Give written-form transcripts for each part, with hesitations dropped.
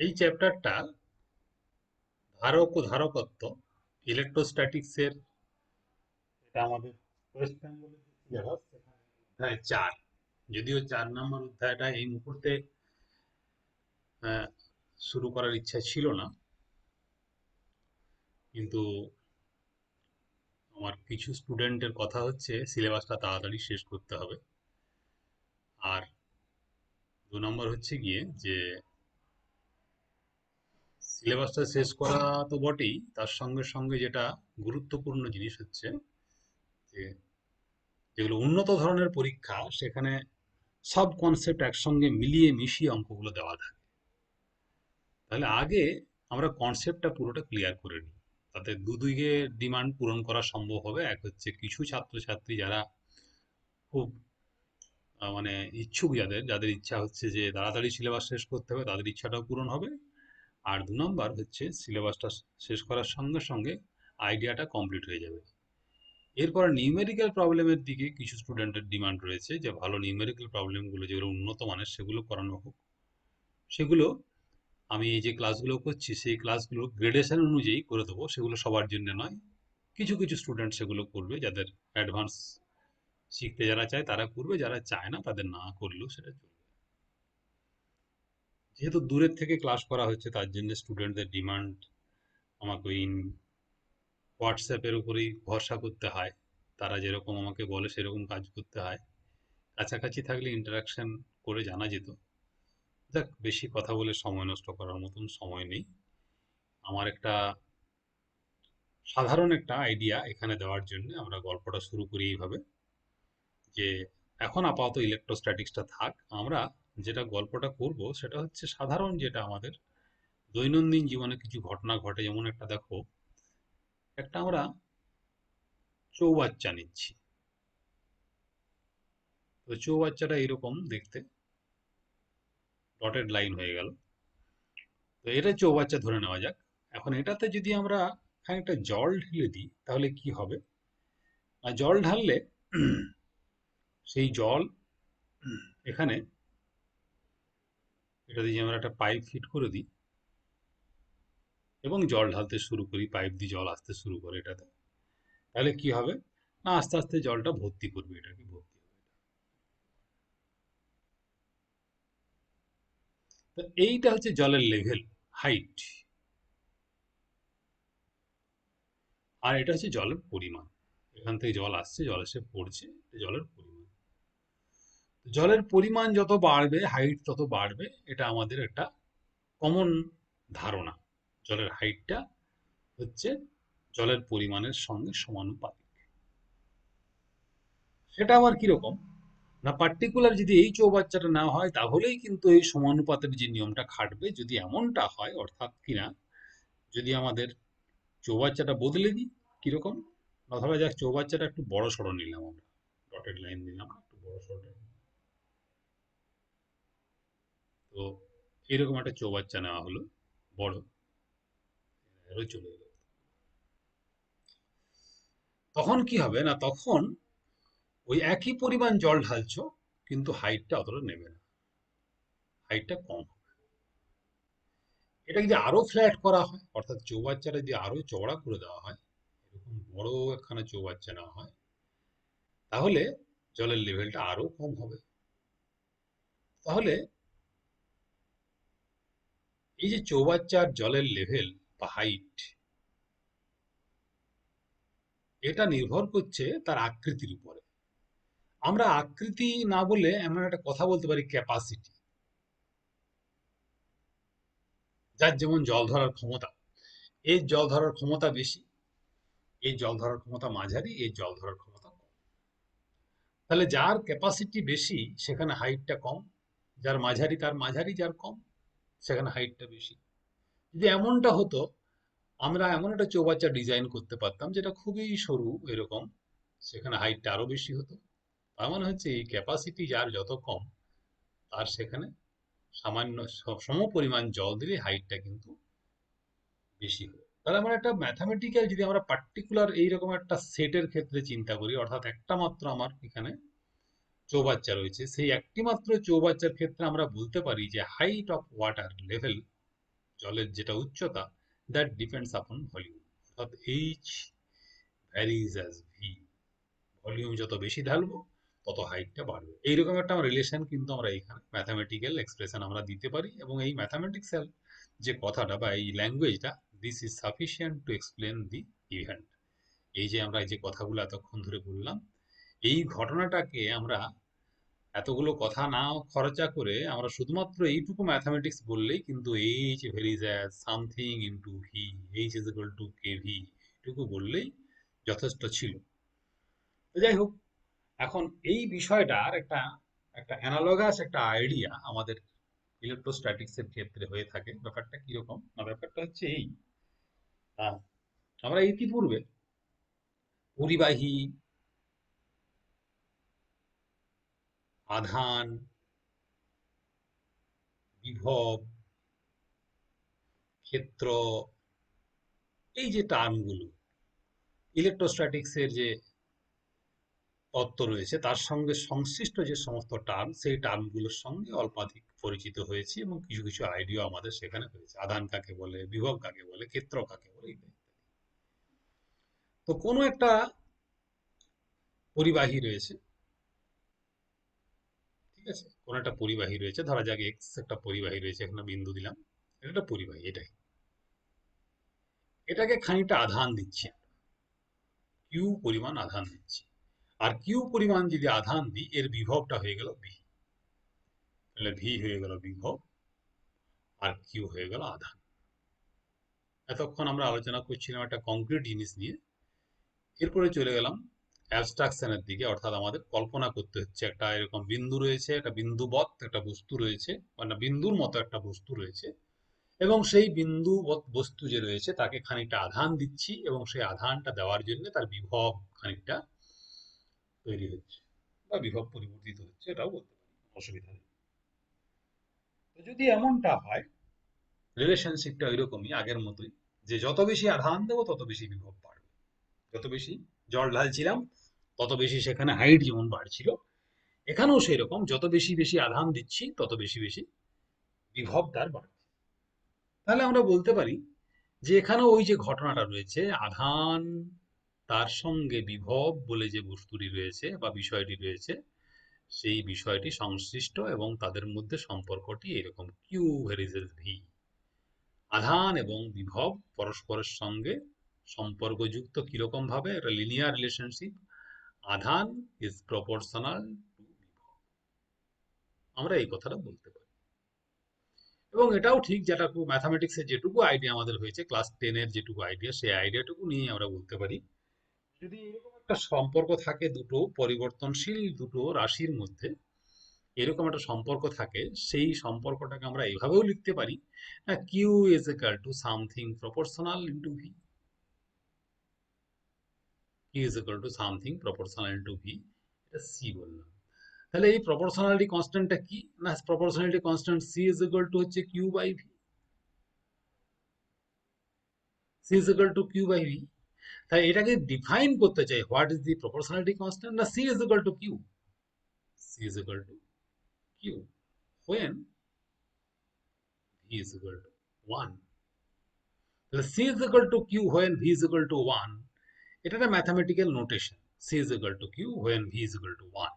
এই চ্যাপ্টারটা ধারক ও ধারকত্ব ইলেকট্রোস্ট্যাটিক্সের, এটা আমাদের ওয়েস্ট বেঙ্গলের যে সিলেবাস সেখানে অধ্যায় 4। যদিও 4 নম্বর অধ্যায়টা এই মুহূর্তে আহ, শুরু করার ইচ্ছা ছিল না, কিন্তু আমার কিছু স্টুডেন্টের কথা হচ্ছে সিলেবাসটা তাড়াতাড়ি শেষ করতে হবে। আর 2 নম্বর হচ্ছে গিয়ে যে সিলেবাসটা শেষ করা তো বটেই, তার সঙ্গে সঙ্গে যেটা গুরুত্বপূর্ণ জিনিস হচ্ছে যে যেগুলো উন্নত ধরনের পরীক্ষা সেখানে সব কনসেপ্ট একসঙ্গে মিলিয়ে মিশিয়ে অঙ্কগুলো দেওয়া থাকে। তাহলে আগে আমরা কনসেপ্টটা পুরোটা ক্লিয়ার করে নিই, তাতে দুদিকে ডিমান্ড পূরণ করা সম্ভব হবে। এক হচ্ছে কিছু ছাত্রছাত্রী যারা খুব মানে ইচ্ছুক, যাদের যাদের ইচ্ছা হচ্ছে যে তাড়াতাড়ি সিলেবাস শেষ করতে হবে, তাদের ইচ্ছাটাও পূরণ হবে। আর 2 নম্বর হচ্ছে সিলেবাসটা শেষ করার সঙ্গে সঙ্গে আইডিয়াটা কমপ্লিট হয়ে যাবে। এরপর নিউমেরিক্যাল প্রবলেমের দিকে কিছু স্টুডেন্টের ডিমান্ড রয়েছে যে ভালো নিউমেরিক্যাল প্রবলেমগুলো যেগুলো উন্নত মানের সেগুলো করানো হোক। সেগুলো আমি এই যে ক্লাসগুলো করছি সেই ক্লাসগুলো গ্রেডেশন অনুযায়ী করে দেবো, সেগুলো সবার জন্য নয়। কিছু কিছু স্টুডেন্ট সেগুলো করবে, যাদের অ্যাডভান্স শিখতে যারা চায় তারা করবে, যারা চায় না তাদের না করলেও সেটা চলবে। যেহেতু দূরের থেকে ক্লাস করা হচ্ছে তার জন্য স্টুডেন্টদের ডিমান্ড আমাকে ওই হোয়াটসঅ্যাপের উপরেই ভরসা করতে হয়। তারা যেরকম আমাকে বলে সেরকম কাজ করতে হয়। কাছাকাছি থাকলে ইন্টারাকশন করে জানা যেত। দেখ, বেশি কথা বলে সময় নষ্ট করার মতন সময় নেই। আমার একটা সাধারণ একটা আইডিয়া এখানে দেওয়ার জন্য আমরা গল্পটা শুরু করি এইভাবে যে এখন আপাতত ইলেকট্রোস্ট্যাটিক্সটা থাক। আমরা যেটা গল্পটা করব সেটা হচ্ছে সাধারণ, যেটা আমাদের দৈনন্দিন জীবনে কিছু ঘটনা ঘটে। যেমন একটা দেখো, একটা আমরা চৌবাচ্চা নিচ্ছি। তো চৌবাচ্চাটা এরকম দেখতে, ডটেড লাইন হয়ে গেল। তো এটা চৌবাচ্চা ধরে নেওয়া যাক। এখন এটাতে যদি আমরা খানিকটা জল ঢেলে দিই তাহলে কি হবে? আর জল ঢাললে সেই জল এখানে, এটা দিয়ে আমরা একটা পাইপ ফিট করে দিই এবং জল ঢালতে শুরু করি, পাইপ দিয়ে জল আসতে শুরু করে এটাতে। তাহলে কি হবে? না, আস্তে আস্তে জলটা ভর্তি করবে, এটাকে ভর্তি হবে। তো এইটা হচ্ছে জলের লেভেল, হাইট। আর এটা হচ্ছে জলের পরিমাণ। এখান থেকে জল আসছে, জল এসে পড়ছে, এটা জলের পরিমাণ। জলের পরিমাণ যত বাড়বে হাইট তত বাড়বে, এটা আমাদের একটা কমন ধারণা। জলের হাইটটা হচ্ছে জলের পরিমাণের সঙ্গে সমানুপাতিক। সেটা আবার কিরকম? না, পার্টিকুলার যদি এই চৌবাচ্চাটা না হয় তাহলেই কিন্তু এই সমানুপাতের যে নিয়মটা খাটবে। যদি এমনটা হয়, অর্থাৎ কিনা যদি আমাদের চৌবাচ্চাটা বদলে দিই, কিরকম? ধরা যাক চৌবাচ্চাটা একটু বড় সড়ো নিলাম আমরা, ডটেড লাইন দিলাম, একটু বড় সড়ো। তো এরকম একটা চৌবাচ্চা নেওয়া হলো, বড়, এরও চলে এলো। তখন কি হবে? না, তখন ওই একই পরিমাণ জল ঢালছো কিন্তু হাইটটা অতটা নেবে না, হাইটটা কম হবে। এটা যদি আরো ফ্ল্যাট করা হয়, অর্থাৎ চৌবাচ্চাটা যদি আরো চওড়া করে দেওয়া হয়, এরকম বড় একখানা চৌবাচ্চা নেওয়া হয়, তাহলে জলের লেভেলটা আরো কম হবে। তাহলে এই যে চৌবাচ্চার জলের লেভেল বা হাইট, এটা নির্ভর করছে তার আকৃতির উপরে। আমরা আকৃতি না বলে এমন একটা কথা বলতে পারি ক্যাপাসিটি। যার যেমন জল ধরার ক্ষমতা, এর জল ধরার ক্ষমতা বেশি, এই জল ধরার ক্ষমতা মাঝারি, এই জল ধরার ক্ষমতা কম। তাহলে যার ক্যাপাসিটি বেশি সেখানে হাইটটা কম, যার মাঝারি তার মাঝারি, যার কম সেখানে হাইটটা বেশি। যদি এমনটা হতো, আমরা এমন একটা চৌবাচ্চা ডিজাইন করতে পারতাম যেটা খুবই সরু এরকম, সেখানে হাইটটা আরো বেশি হতো। তার মানে হচ্ছে এই ক্যাপাসিটি যার যত কম, তার সেখানে সামান্য সম পরিমাণ জল দিলে হাইটটা কিন্তু বেশি হবে। তাহলে আমরা একটা ম্যাথামেটিক্যাল, যদি আমরা পার্টিকুলার এইরকম একটা সেটের ক্ষেত্রে চিন্তা করি, অর্থাৎ একটা মাত্র আমার এখানে চৌবাচ্চা রয়েছে, সেই একটি মাত্র চৌবাচ্চার ক্ষেত্রে আমরা বলতে পারি যে হাইট অফ ওয়াটার লেভেল জলের যেটা উচ্চতা, দ্যাট ডিপেন্ডস আপন ভলিউম, অর্থাৎ H varies as V. Volume যত বেশি ঢালবো তত হাইটটা বাড়বে। এইরকম একটা রিলেশন কিন্তু আমরা এখানে ম্যাথামেটিক্যাল এক্সপ্রেশন আমরা দিতে পারি, এবং এই ম্যাথামেটিক্যাল যে কথাটা বা এই ল্যাঙ্গুয়েজটা, this is sufficient to explain the event. এই যে আমরা যে কথাগুলো এতক্ষণ ধরে বললাম, এই ঘটনাটাকে আমরা এতগুলো কথা না খরচা করে আমরা শুধুমাত্র এইটুকু ম্যাথামেটিক্স বললেই কিন্তু H varies as something into V, H is equal two K V, এটুকু বললেই যথেষ্ট ছিল। তো যাই হোক, এখন এই বিষয়টার একটা একটা অ্যানালগাস একটা আইডিয়া আমাদের ইলেকট্রোস্ট্যাটিক্স এর ক্ষেত্রে হয়ে থাকে। ব্যাপারটা কিরকম না, ব্যাপারটা হচ্ছে এই, আহ, আমরা ইতিপূর্বে পরিবাহী, আধান, বিভব, ক্ষেত্র, এই যে টার্মগুলো ইলেকট্রোস্ট্যাটিক্স এর যে তত্ত্ব রয়েছে তার সঙ্গে সংশ্লিষ্ট যে সমস্ত টার্ম, সেই টার্মগুলোর সঙ্গে অল্পাধিক পরিচিত হয়েছি, এবং কিছু কিছু আইডিয়া আমাদের সেখানে হয়েছে। আধান কাকে বলে, বিভব কাকে বলে, ক্ষেত্র কাকে বলে, ইত্যাদি। তো কোনো একটা পরিবাহী রয়েছে, ঠিক আছে, কোনো একটা পরিবাহী রয়েছে, ধরা যাক এক্স একটা পরিবাহী রয়েছে, এখানে বিন্দু দিলাম, এটা একটা পরিবাহী, এটাই, এটাকে খানিকটা আধান দিচ্ছি, কিউ পরিমাণ আধান দিচ্ছি। আর কিউ পরিমাণ যদি আধান দিই, এর বিভবটা হয়ে গেল ভি, তাহলে ভি হয়ে গেল বিভব, আর কিউ হয়ে গেল আধান। এতক্ষণ আমরা আলোচনা করছিলাম একটা কংক্রিট জিনিস নিয়ে, এরপরে চলে গেলাম অ্যাবস্ট্রাকশনের দিকে, অর্থাৎ আমাদের কল্পনা করতে হচ্ছে একটা এরকম বিন্দু রয়েছে, একটা বিন্দুবৎ একটা বস্তু রয়েছে, মানে বিন্দুর মতো একটা বস্তু রয়েছে, এবং সেই বিন্দুবৎ বস্তু যে রয়েছে তাকে খানিকটা আধান দিচ্ছি, এবং সেই আধানটা দেওয়ার জন্য তার বিভব খানিকটা তৈরি হচ্ছে বা বিভব পরিবর্তিত হচ্ছে, এটাও বলতে পারি, অসুবিধা নেই। তো যদি এমনটা হয়, রিলেশনশিপটা ওইরকমই আগের মতোই, যে যত বেশি আধান দেবো তত বেশি বিভব বাড়বে, যত বেশি জল ঢালছিলাম তত বেশি সেখানে হাইট যেমন বাড়ছিল, এখানেও সেই রকম, যত বেশি বেশি আধান দিচ্ছি তত বেশি বেশি বিভব তার বাড়ছে। তাহলে আমরা বলতে পারি যে এখানেও ওই যে ঘটনাটা রয়েছে, আধান তার সঙ্গে বিভব বলে যে বস্তুটি রয়েছে বা বিষয়টি রয়েছে, সেই বিষয়টি সংশ্লিষ্ট, এবং তাদের মধ্যে সম্পর্কটি এরকম, কিউ ভেরিজেস ভি। আধান এবং বিভব পরস্পরের সঙ্গে সম্পর্কযুক্ত কিরকম ভাবে, একটা লিনিয়ার রিলেশনশিপ, আধান ইজ প্রপোর্শনাল টু বিভব, আমরা এই কথাটা বলতে পারি। এবং এটাও ঠিক, যেটা ম্যাথামেটিক্সের যেটুকু আইডিয়া আমাদের হয়েছে ক্লাস 10 এর যেটুকু আইডিয়া, সেই আইডিয়াটুকু নিয়ে আমরা বলতে পারি, যদি এরকম একটা সম্পর্ক থাকে দুটো পরিবর্তনশীল দুটো রাশির মধ্যে, এরকম একটা সম্পর্ক থাকে, সেই সম্পর্কটাকে আমরা এভাবেও লিখতে পারি, q is equal to something proportional into v, q is equal to something proportional into v, এটা সি বললাম। তাহলে এই প্রপোর্শনালিটি কনস্ট্যান্টটা কি না, proportionality constant c is equal to হচ্ছে q by v, c is equal to Q by v. তাই এটাকে ডিফাইন করতে চাই, what is the proportionality constant, না c is equal to q, c is equal to q when v is equal to 1, তাহলে c is equal to q when v is equal to 1, এটা একটা mathematical notation, c is equal to q when v is equal to 1।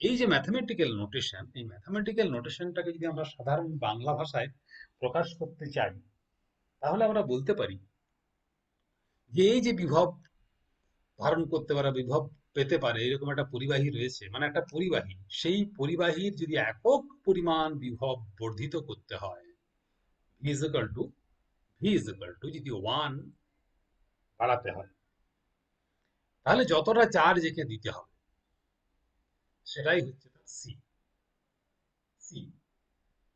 এই যে mathematical notation, এই mathematical নোটেশনটাকে যদি আমরা সাধারণ বাংলা ভাষায় প্রকাশ করতে চাই, তাহলে আমরা বলতে পারি যে এই যে বিভব ধারণ করতে পারে, বিভব পেতে পারে এরকম একটা পরিবাহী রয়েছে, মানে একটা পরিবাহী, সেই পরিবাহীর যদি একক পরিমাণ বিভব বর্ধিত করতে হয়, v is equal to যদি 1 বাড়াতে হয়, তাহলে যতটা চার্জ একে দিতে হবে সেটাই হচ্ছে তার সি। সি,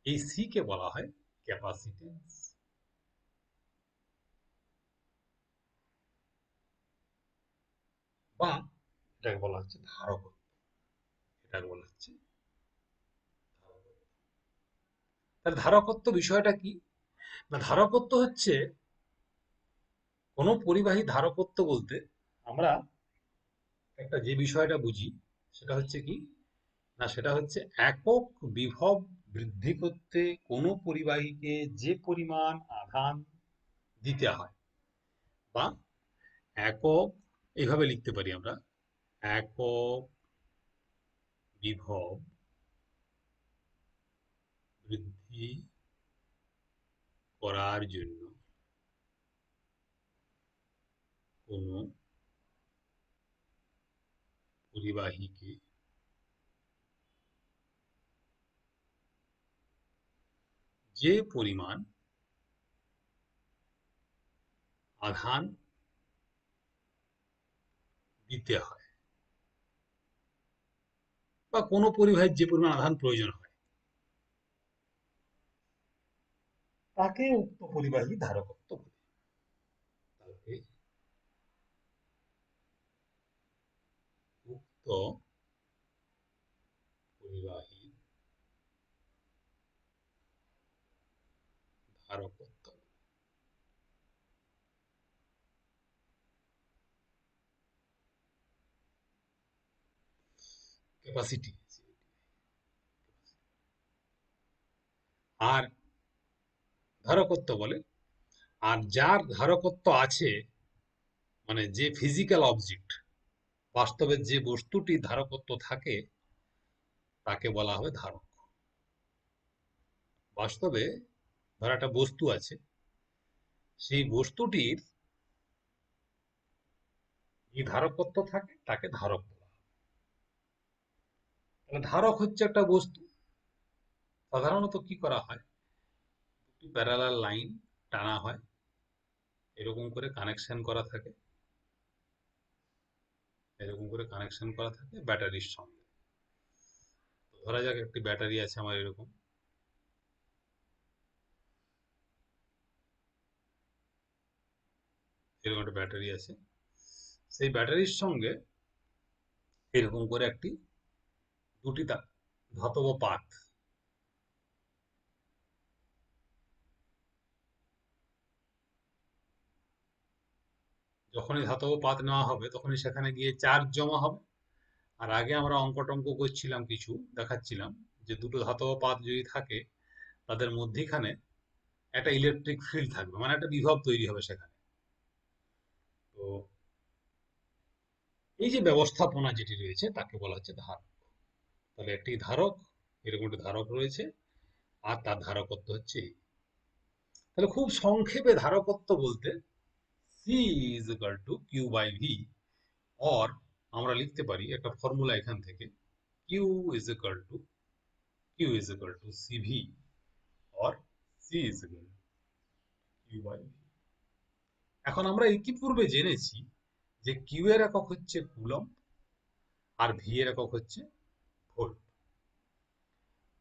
এই সি কে বলা হয় ক্যাপাসিটেন্স, বা এটাকে বলা হচ্ছে ধারকত্ব, এটাকে বলা হচ্ছে ধারকত্ব। তাহলে ধারকত্ব বিষয়টা কি না, ধারকত্ব হচ্ছে কোনো পরিবাহী ধারকত্ব বলতে আমরা একটা যে বিষয়টা বুঝি সেটা হচ্ছে কি না, সেটা হচ্ছে একক বিভব বৃদ্ধি করতে কোনো পরিবাহীকে যে পরিমাণ আধান দিতে হয়, বা একক, এইভাবে লিখতে পারি আমরা, একক বিভব বৃদ্ধি করার জন্য কোনো পরিবাহীকে যে পরিমাণ আধান দিতে হয়, বা কোনো পরিবাহীর যে পরিমাণ আধান প্রয়োজন হয়, তাকে উক্ত পরিবাহী ধারকত্ব বলে। তাকে উক্ত পরিবাহী ধারকত্ব, ক্যাপাসিটি। আর ধারকত্ব বলে। আর যার ধারকত্ব আছে, মানে যে ফিজিক্যাল অবজেক্ট, বাস্তবের যে বস্তুটি ধারকত্ব থাকে, তাকে বলা হবে ধারক। বাস্তবে ধর একটা বস্তু আছে, সেই বস্তুটির যে ধারকত্ব থাকে তাকে ধারক বলা হয়। তাহলে ধারক হচ্ছে একটা বস্তু। সাধারণত কি করা হয়, দুটি প্যারালাল লাইন টানা হয়, এরকম করে কানেকশন করা থাকে, এরকম করে কানেকশন করা থাকে ব্যাটারির সঙ্গে। তো ধরা যাক একটি ব্যাটারি আছে আমার, এরকম এরকম একটা ব্যাটারি আছে। সেই ব্যাটারির সঙ্গে এরকম করে একটি দুটি ধাতব পাত, যখনই ধাতব পাত নেওয়া হবে তখনই সেখানে গিয়ে চার্জ জমা হবে। আর আগে আমরা অঙ্ক টঙ্ক করছিলাম, কিছু দেখাচ্ছিলাম, যে দুটো ধাতব পাত যদি থাকে তাদের মধ্যিখানে একটা ইলেকট্রিক ফিল্ড থাকবে, মানে একটা বিভব তৈরি হবে সেখানে। তো এই যে ব্যবস্থাপনা যেটি রয়েছে তাকে বলা হচ্ছে ধারক। তাহলে একটি ধারক, এরকম একটি ধারক রয়েছে, আর তার ধারকত্ব হচ্ছে এই। তাহলে খুব সংক্ষেপে ধারকত্ব বলতে C is equal to Q by V, or আমরা লিখতে পারি একটা ফর্মুলা এখান থেকে, Q is equal to CV, or C is equal to Q by V. এখন আমরা ইতিপূর্বে জেনেছি যে কিউ এর একক হচ্ছে কুলম্ব, আর ভি এর একক হচ্ছে ভোল্ট।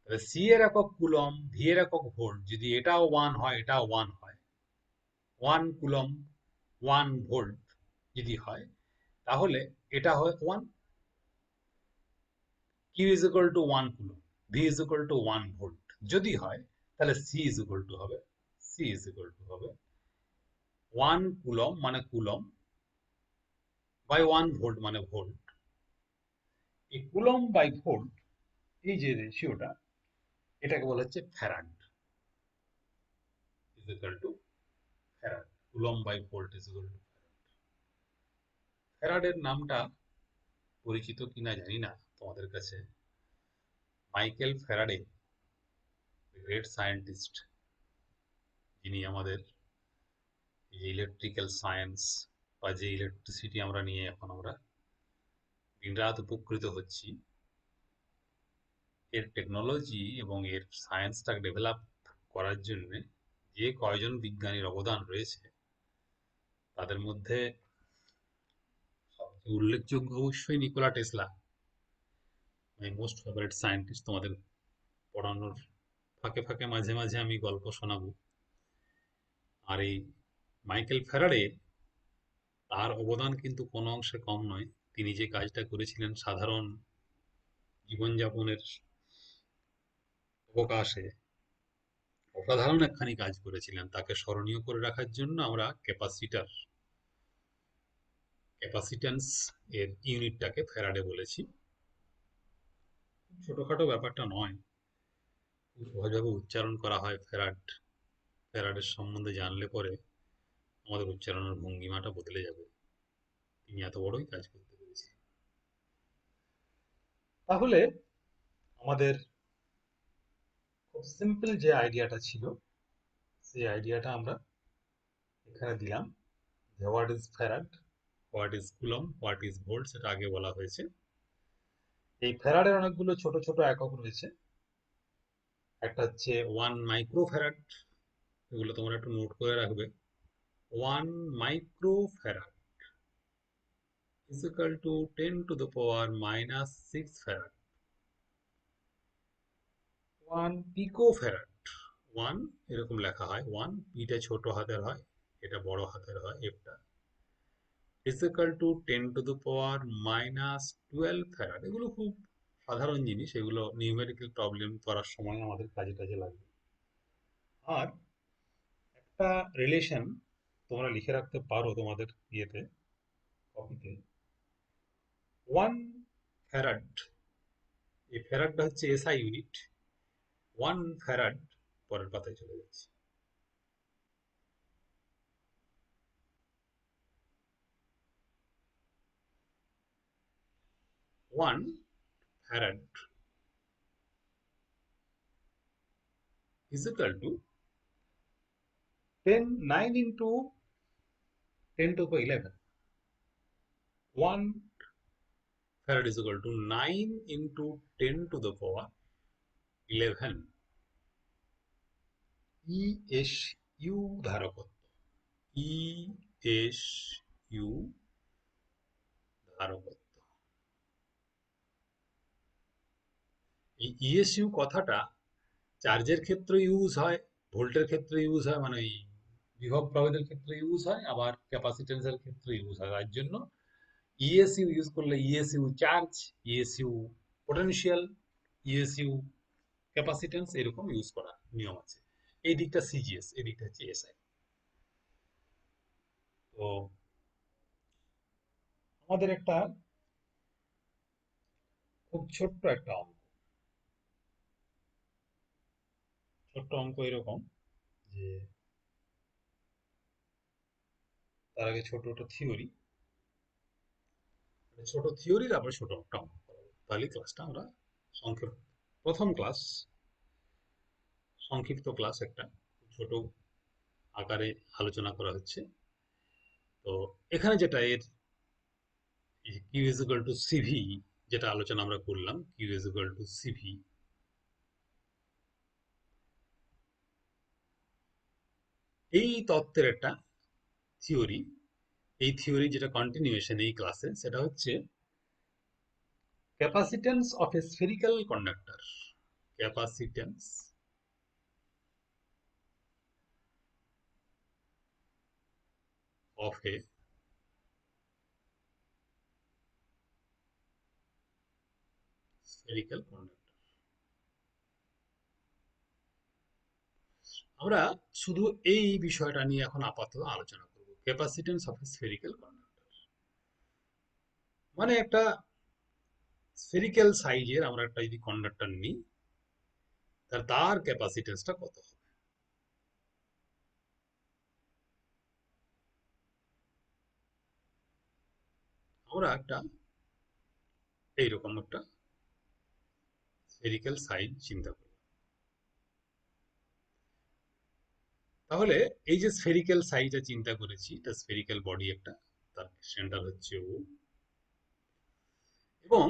তাহলে সি এর একক কুলম্ব, ভি এর একক ভোল্ট, যদি এটাও ওয়ান হয় এটাও ওয়ান হয়, 1 কুলম্ব 1 ভোল্ট যদি হয়, তাহলে এটা হয় 1, Q is equal to 1 coulomb, V is equal to 1 volt যদি হয়, তাহলে সি ইজ ইকুয়াল টু হবে 1 কুলম্ব মানে কুলম্ব বাই 1 ভোল্ট মানে ভোল্ট। এই কুলম্ব বাই ভোল্ট, এই যে রেশিওটা, এটাকে বলা হচ্ছে farad, is equal to farad. Coulomb by volt is equal to ফ্যারাডের নামটা পরিচিত কিনা জানি না তোমাদের কাছে। মাইকেল ফ্যারাডে, গ্রেট সায়েন্টিস্ট, যিনি আমাদের এই যে ইলেকট্রিক্যাল সায়েন্স বা যে ইলেকট্রিসিটি আমরা নিয়ে এখন আমরা দিনরাত উপকৃত হচ্ছি, এর টেকনোলজি এবং এর সায়েন্সটাকে ডেভেলপ করার জন্য যে কয়জন বিজ্ঞানীর অবদান রয়েছে, তাদের মধ্যে সবচেয়ে উল্লেখযোগ্য অবশ্যই Nikola Tesla, my most favourite scientist. তোমাদের পড়ানোর ফাঁকে ফাঁকে মাঝে মাঝে আমি গল্প শোনাবো। আর এই মাইকেল ফ্যারাডে, তার অবদান কিন্তু কোনো অংশে কম নয়। তিনি যে কাজটা করেছিলেন সাধারণ জীবনযাপনের অবকাশে, অসাধারণ একখানি কাজ করেছিলেন। তাকে স্মরণীয় করে রাখার জন্য আমরা ক্যাপাসিট্যান্স এর ইউনিটটাকে ফ্যারাডে বলেছি। ছোটখাটো ব্যাপারটা নয়, খুব সহজভাবে উচ্চারণ করা হয় ফ্যারাড। ফ্যারাডের সম্বন্ধে জানলে পরে আমাদের উচ্চারণের ভঙ্গিমাটা বদলে যাবে। তিনি এত বড়ই কাজ করতে পেরেছিলেন। তাহলে আমাদের খুব সিম্পল যে আইডিয়াটা ছিল, সেই আইডিয়াটা আমরা এখানে দিলাম, যে what is farad, what is coulomb, what is volt, সেটা আগে বলা হয়েছে। এই ফ্যারাডের অনেকগুলো ছোট ছোট একক রয়েছে। একটা হচ্ছে 1 মাইক্রো ফ্যারাড, এগুলো তোমরা একটু নোট করে রাখবে। 1 micro farad is equal to 10 to the power minus 6 farad. 1 pico farad, 1 এরকম লেখা হয়, 1 পিটা ছোট হাতের হয়, এটা বড় হাতের হয়, এফটা, is equal to 10 to the power minus 12 farad. এগুলো খুব সাধারণ জিনিস, এগুলো নিউমেরিক্যাল প্রবলেম করার সময় আমাদের কাজে কাজে লাগবে। আর একটা রিলেশন তোমরা লিখে রাখতে পারো তোমাদের ইয়েতে, কপিতে। 1 ফ্যারাড, এই ফ্যারাডটা হচ্ছে এসআই ইউনিট। 1 ফ্যারাড, পরের পাতায় চলে যাচ্ছে। 1 farad is equal to 9 into 10 to the 11. 1 farad is equal to 9 into 10 to the power 11 ESU ধারকত্ব। ESU ধারকত্ব। এই ESU কথাটা চার্জের ক্ষেত্রে ইউজ হয়, ভোল্টের ক্ষেত্রে ইউজ হয়, মানে এই বিভব প্রভেদের ক্ষেত্রে ইউজ হয়, আবার ক্যাপাসিটেন্সের ক্ষেত্রে ইউজ হয়। তার জন্য ইএসইউ ইউজ করলে ESU charge, ESU potential, ESU capacitance, এরকম ইউজ করা নিয়ম আছে। এই দিকটা সিজিএস, এই দিকটা হচ্ছে এসআই। তো আমাদের একটা খুব ছোট্ট একটা অঙ্ক, ছোট্ট অঙ্ক এরকম, যে তার আগে ছোট একটা থিওরি, ছোট থিওরি, তারপরে ছোট একটা অঙ্ক করাবো। তাহলে ক্লাসটা আমরা সংক্ষেপ, প্রথম ক্লাস, সংক্ষিপ্ত ক্লাস, একটা ছোট আকারে আলোচনা করা হচ্ছে। তো এখানে যেটা এর Q is equal to CV, যেটা আলোচনা আমরা করলাম, Q is equal to CV, এই তত্ত্বের একটা থিওরি। এই থিওরি যেটা কন্টিনিউয়েশন এই ক্লাসে, সেটা হচ্ছে capacitance of A spherical conductor. Capacitance of A spherical conductor. আমরা শুধু এই বিষয়টা নিয়ে এখন আপাতত আলোচনা করব, capacitance of A spherical conductor. মানে একটা স্ফেরিক্যাল সাইজের আমরা একটা যদি কন্ডাক্টর নিই, তার ক্যাপাসিটেন্সটা কত হবে। আমরা একটা এইরকম একটা স্ফেরিক্যাল সাইজ চিন্তা করি। তাহলে এই যে স্ফেরিক্যাল সাইজটা চিন্তা করেছি, এটা স্ফেরিক্যাল বডি একটা, তার সেন্টার হচ্ছে ও, এবং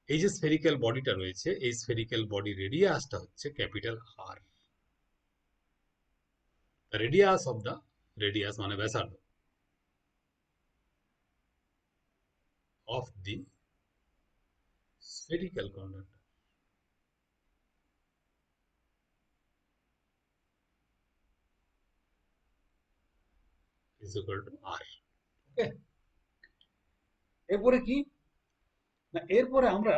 এই যে স্ফেরিক্যাল বডিটা রয়েছে, এই স্ফেরিক্যাল বডি রেডিয়াসটা হচ্ছে capital R. Radius of the, radius মানে ব্যাসার্ধ, of the spherical conductor is equal to R. Okay, এরপরে কি না, এরপরে আমরা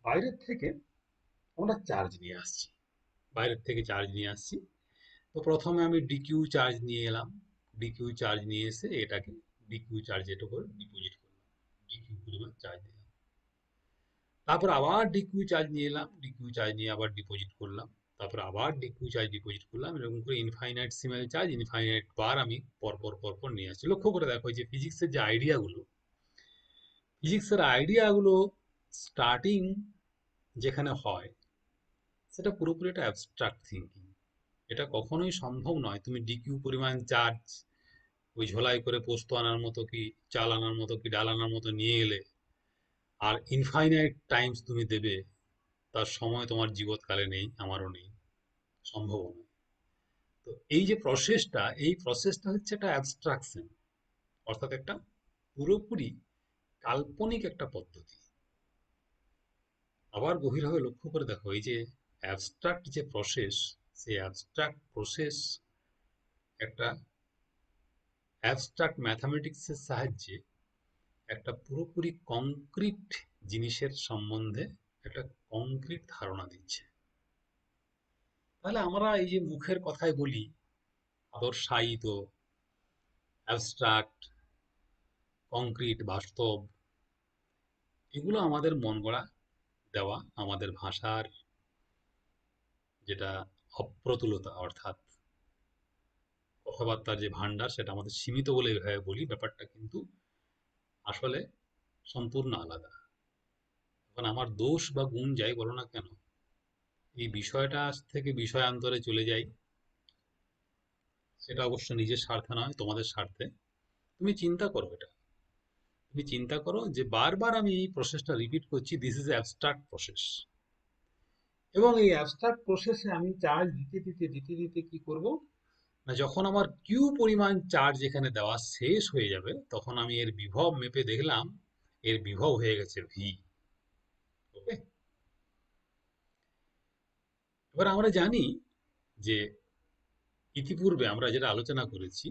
বাইরের থেকে আমরা চার্জ নিয়ে আসছি, বাইরের থেকে চার্জ নিয়ে আসছি। তো প্রথমে আমি ডিকিউ চার্জ নিয়ে এলাম, ডিকিউ চার্জ নিয়ে এসে এটাকে ডিকিউ চার্জ, এটা করে ডিপোজিট করলাম, ডিকিউ পরিমাণ চার্জ দিলাম। তারপর আবার ডিকিউ চার্জ নিয়ে এলাম, ডিকিউ চার্জ নিয়ে আবার ডিপোজিট করলাম, তারপর আবার ডিকিউ চার্জ ডিপোজিট করলাম, এরকম করে ইনফাইনাইট সিমেল চার্জ ইনফাইনাইট বার আমি পরপর পরপর নিয়ে আসছি। লক্ষ্য করে দেখো যে ফিজিক্সের যে আইডিয়াগুলো, ফিজিক্সের আইডিয়াগুলো স্টার্টিং যেখানে হয় সেটা পুরোপুরি একটা অ্যাবস্ট্রাক্ট থিঙ্কিং। এটা কখনোই সম্ভব নয় তুমি ডিকিউ পরিমাণ চার্জ ওই ঝোলাই করে পোস্ত আনার মতো কি চাল আনার মতো কি ডাল আনার মতো নিয়ে এলে আর ইনফাইনাইট টাইমস তুমি দেবে, তার সময় তোমার জীবৎকালে নেই, আমারও নেই, সম্ভব নয়। তো এই যে প্রসেসটা, এই প্রসেসটা হচ্ছে একটা অ্যাবস্ট্রাকশন, অর্থাৎ একটা পুরোপুরি কাল্পনিক একটা পদ্ধতি। আবার গভীরভাবে লক্ষ্য করে দেখো এই যে অ্যাবস্ট্রাক্ট যে প্রসেস, সেই অ্যাবস্ট্রাক্ট প্রসেস একটা অ্যাবস্ট্রাক্ট ম্যাথামেটিক্সের সাহায্যে একটা পুরোপুরি কংক্রিট জিনিসের সম্বন্ধে একটা কংক্রিট ধারণা দিচ্ছে। তাহলে আমরা এই যে মুখের কথায় বলি আদর্শায়িত, অ্যাবস্ট্রাক্ট, কংক্রিট, বাস্তব, এগুলো আমাদের মন গড়া দেওয়া, আমাদের ভাষার যেটা অপ্রতুলতা, অর্থাৎ কথাবার্তার যে ভান্ডার সেটা আমাদের সীমিত বলে এভাবে বলি, ব্যাপারটা কিন্তু আসলে সম্পূর্ণ আলাদা। এখন আমার দোষ বা গুণ যাই বলো না কেন, এই বিষয়টা আজ থেকে বিষয়ান্তরে চলে যাই, সেটা অবশ্য নিজের স্বার্থে নয়, তোমাদের স্বার্থে। তুমি চিন্তা করো এটা, তুমি চিন্তা করো যে বারবার আমি এই প্রসেসটা রিপিট করছি, দিস ইজ অ্যাবস্ট্রাক্ট প্রসেস। এবং এই অ্যাবস্ট্রাক্ট প্রসেসে আমি চার্জ দিতে দিতে দিতে দিতে কি করব না, যখন আমার কিউ পরিমাণ চার্জ এখানে দেওয়া শেষ হয়ে যাবে তখন আমি এর বিভব মেপে দেখলাম এর বিভব হয়ে গেছে ভি। ওকে, এবার আমরা জানি যে ইতিপূর্বে আমরা যেটা আলোচনা করেছি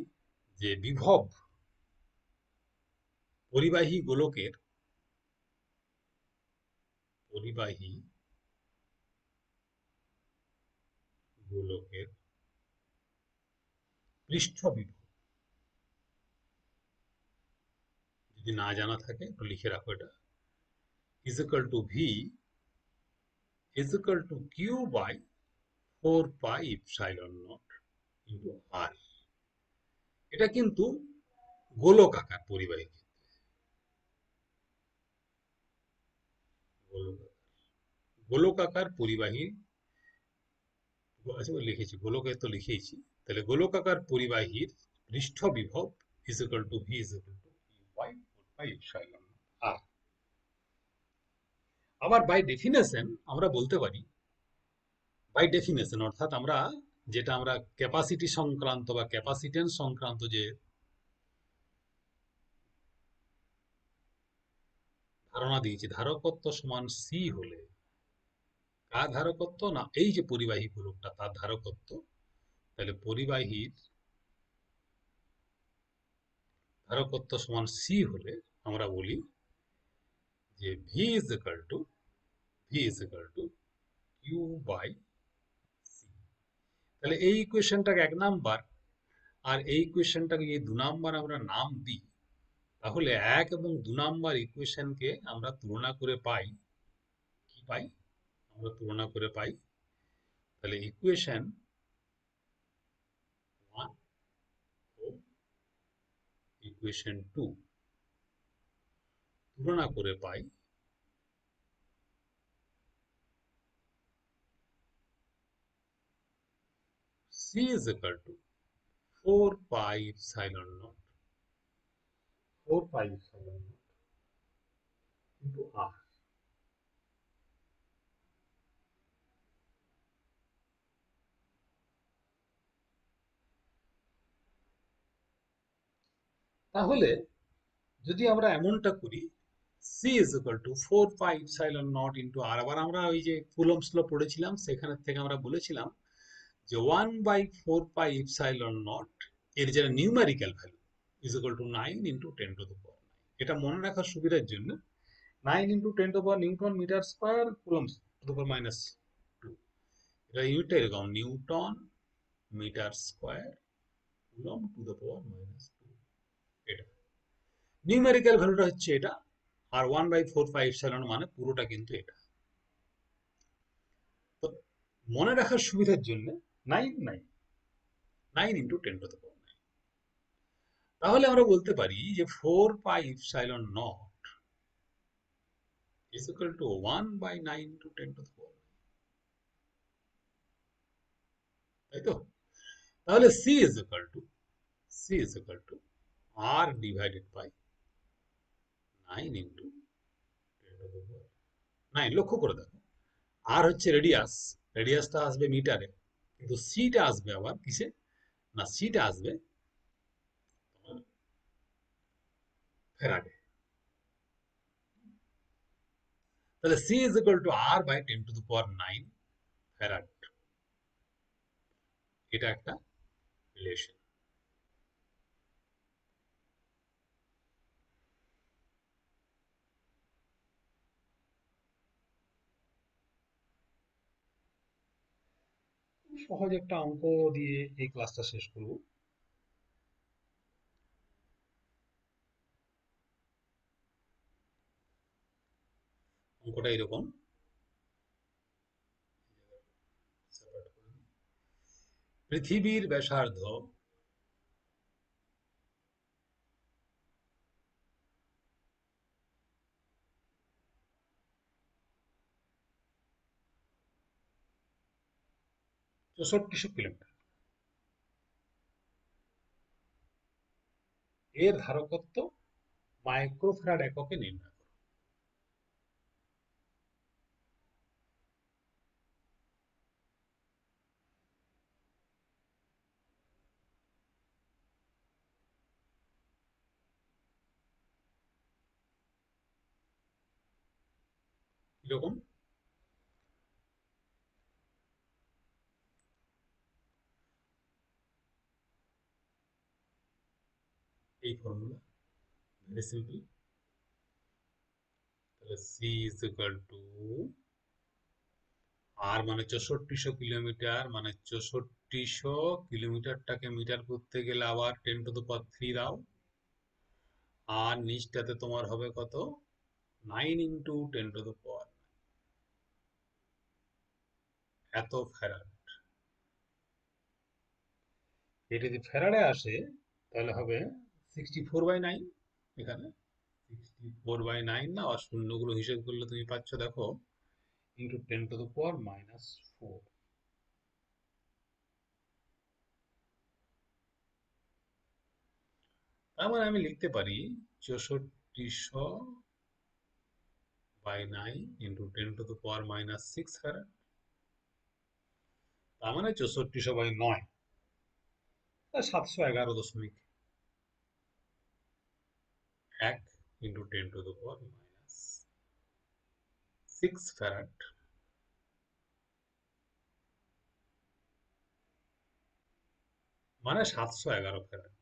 যে বিভব পরিবাহী গোলকের, পরিবাহী গোলকের পৃষ্ঠ বিভব, যদি না জানা থাকে একটু লিখে রাখো, এটা is equal to V is equal to Q by 4 pi epsilon naught into R. এটা কিন্তু গোলক আকার পরিবাহী ক্ষেত্রে, গোলক গোলক আকার পরিবাহী, আচ্ছা ওই লিখেছি গোলকের তো লিখেইছি, তাহলে গোলকাকার পরিবাহীর পৃষ্ঠ বিভব is equal to V is equal to Q by 4 pi epsilon R. আবার বাই ডেফিনেশন আমরা বলতে পারি, বাই ডেফিনেশন অর্থাৎ আমরা যেটা আমরা ক্যাপাসিটি সংক্রান্ত বা ক্যাপাসিটেন্স সংক্রান্ত যে ধারণা দিয়েছি, ধারকত্ব সমান সি হলে, কার ধারকত্ব না এই যে পরিবাহী গোলকটা তার ধারকত্ব, তাহলে পরিবাহীর ধারকত্ব সমান সি হলে আমরা বলি যে V is equal to, V is equal to Q by C. তাহলে এই ইকুয়েশনটাকে 1 নাম্বার আর এই ইকুয়েশনটাকে যদি 2 নাম্বার আমরা নাম দিই, তাহলে 1 এবং 2 নাম্বার ইকুয়েশনকে আমরা তুলনা করে পাই, কি পাই, আমরা তুলনা করে পাই, তাহলে ইকুয়েশন 1 ও ইকুয়েশন 2 তুলনা করে পাই C is equal to 4 pi epsilon naught, 4 pi epsilon naught into R. তাহলে যদি আমরা এমনটা করি, C is equal to 4 pi epsilon naught into R, আবার আমরা ওই যে কুলম্বস ল পড়েছিলাম সেখানে থেকে আমরা বলেছিলাম যে 1/4 পাই ইপসাইলন নট এর যেটা numerical value is equal two 9 × 10⁻⁹। এটা মনে রাখার সুবিধার জন্য 9 × 10⁻⁹ newton metre square coulombs to the power -2, এটা ইউনিটটা এরকম newton metre square coulomb to the power -2। এটা নিউমেরিক্যাল ভ্যালুটা হচ্ছে এটা, আর 1/4 পাই এপসাইলন মানে পুরোটা কিন্তু এটা। তো মনে রাখার সুবিধার জন্য 9 9 তাহলে আমরা বলতে পারি যে 4 pi epsilon not is equal to 1/9 × 10⁻⁴, তাই তো? তাহলে c is equal to r divided by 9 × 10⁻⁹। লক্ষ্য করে দেখো, আর হচ্ছে রেডিয়াস, রেডিয়াসটা আসবে মিটারে, কিন্তু সিটা আসবে আবার কিসে? না, সিটা আসবে তোমার ফ্যারাডে। তাহলে C is equal to r/10⁹ farad. এটা একটা রিলেশন। সহজ একটা অঙ্ক দিয়ে এই ক্লাসটা শেষ করব। অঙ্কটা এরকম, পৃথিবীর ব্যাসার্ধ 6400 কিলোমিটার, এর ধারকত্ব মাইক্রোফ্যারাড এককে নির্ণয় করো। কিরকম? এই ফর্মুলা, ভেরি সিম্পল। তাহলে সি ইজ ইকুয়াল টু, আর মানে 6400 কিলোমিটার, মানে 6400 কিলোমিটারটাকে মিটার করতে গেলে আবার 10⁻³ দাও, আর নিচটাতে তোমার হবে কত? 9 × 10⁻⁹, এত ফ্যারাড। এটা যদি ফ্যারাডে আসে তাহলে হবে 64/9। এখানে 64/9 না, আর শূন্যগুলো হিসেব করলে তুমি পাচ্ছ, দেখো, × 10⁻⁻⁴। তার মানে আমি লিখতে পারি 6400/9 × 10⁻⁻6 ফ্যারাড। তার মানে 6400/9, 711.1 × 10⁻⁻6 ফ্যারাড, মানে 711 ফ্যারাড।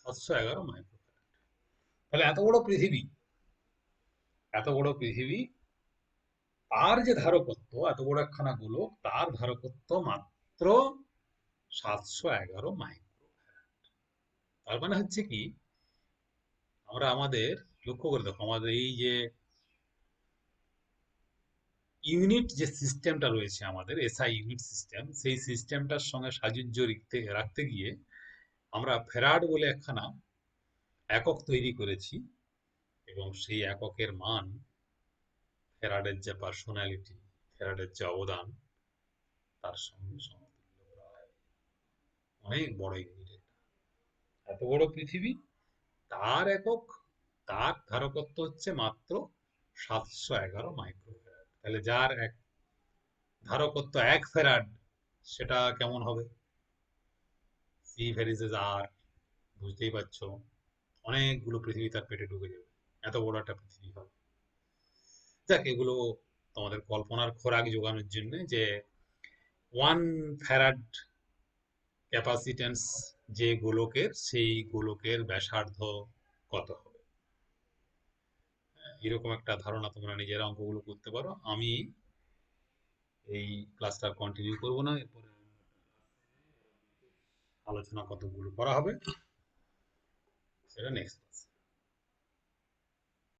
711 মাইক্রোফ্যারাড। তাহলে এত বড় পৃথিবী, এত বড় পৃথিবী, তার যে ধারকত্ব, এত বড় একখানা গোলক, তার ধারকত্ব মাত্র 711 মাইক্রোফ্যারাড। তার মানে হচ্ছে কি, আমরা আমাদের, লক্ষ্য করে দেখো, আমাদের এই যে ইউনিট যে সিস্টেমটা রয়েছে, আমাদের এসআই ইউনিট সিস্টেম, সেই সিস্টেমটার সঙ্গে সাযুজ্য রাখতে গিয়ে আমরা ফ্যারাড বলে একখানা একক তৈরি করেছি, এবং সেই এককের মান, ফ্যারাডের যে পার্সোনালিটি, ফ্যারাডের যে অবদান, তার সঙ্গে সমতুল্য প্রায়। অনেক বড় ইউনিট। এত বড় পৃথিবী, তার একক, তার ধারকত্ব হচ্ছে মাত্র 711 মাইক্রোফ্যারাড। তাহলে যার এক ধারকত্ব 1 ফ্যারাড, সেটা কেমন হবে? সি ভ্যারিজেস আর, বুঝতেই পারছো, অনেকগুলো পৃথিবী তার পেটে ঢুকে যাবে, এত বড় একটা পৃথিবী হবে। যাক, এগুলো তোমাদের কল্পনার খোরাক যোগানোর জন্য, যে 1 ফ্যারাড ক্যাপাসিটেন্স যে গোলকের, সেই গোলকের ব্যাসার্ধ কত হবে, এরকম একটা ধারণা তোমরা নিজেরা অঙ্কগুলো করতে পারো। আমি এই ক্লাসটা কন্টিনিউ করবো না, এরপরে আলোচনা কতগুলো করা হবে সেটা নেক্সট ক্লাস।